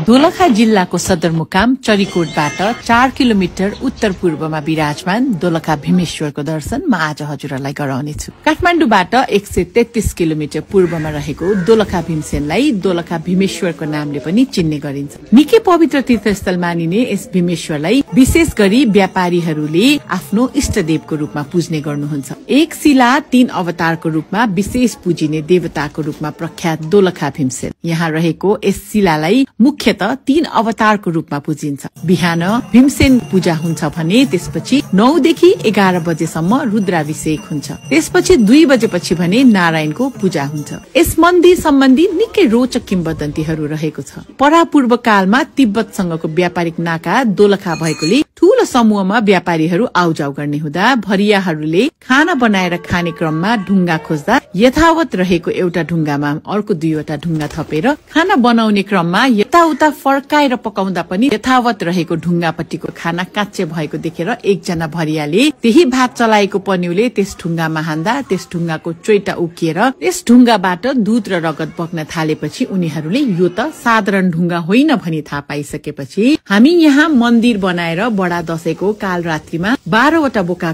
दोलखा जिल्लाको सदरमुकाम चरीकोटबाट 4 किलोमिटर उत्तर पूर्वमा विराजमान दोलखा भीमेश्वरको दर्शन म आज हजुरहरूलाई गराउनेछु। काठमाडौँबाट 133 किलोमिटर पूर्वमा रहेको दोलखा भीमसेनलाई दोलखा भीमेश्वरको नामले पनि चिन्ने गरिन्छ। निकै पवित्र तीर्थस्थल मानिने यस भीमेश्वरलाई विशेष गरी व्यापारीहरूले आफ्नो इष्टदेवको रूपमा पूज्ने गर्नुहुन्छ। एक शिला 3 अवतारको रूपमा विशेष पूजिने देवताको रूपमा प्रख्यात दोलखा भीमसेन। यहाँ रहेको यस शिलालाई मुख्यतः 3 अवतारको रूपमा पूजिन्छ। बिहान भीमसेन पूजा हुन्छ भने त्यसपछि 9 देखि 11 बजेसम्म रुद्राभिषेक हुन्छ। त्यसपछि 2 बजेपछि भने नारायणको पूजा हुन्छ। यस मन्दिर सम्बन्धी निकै रोचक किंवदन्तीहरू रहेको छ। परापूर्व कालमा तिब्बतसँगको व्यापारिक नाका दोलखा भएकोले ठूलो समूहमा व्यापारीहरू आउजाउ गर्ने हुँदा भरियाहरूले खाना बनाएर खाने क्रममा ढुङ्गा खोज्दा यथावत रहेको एउटा ढुङ्गामा अर्को 2वटा ढुङ्गा थपेर खाना बनाउने क्रममा यताउता फर्काएर पकाउँदा पनि यथावत रहेको ढुङ्गापट्टिको खाना काच्चे भएको देखेर एकजना भरियाले त्यही भात चलाएको पन्युले त्यस ढुङ्गामा हान्दा त्यस ढुङ्गाको चोइटा उकिएर त्यस ढुङ्गाबाट दूध र रगत बग्न थालेपछि उनीहरूले यो त साधारण ढुङ्गा होइन भनी थाहा पाइसकेपछि हामी यहाँ मन्दिर बनाएर बडा दशैंको कालरात्रिमा 12 वटा बोका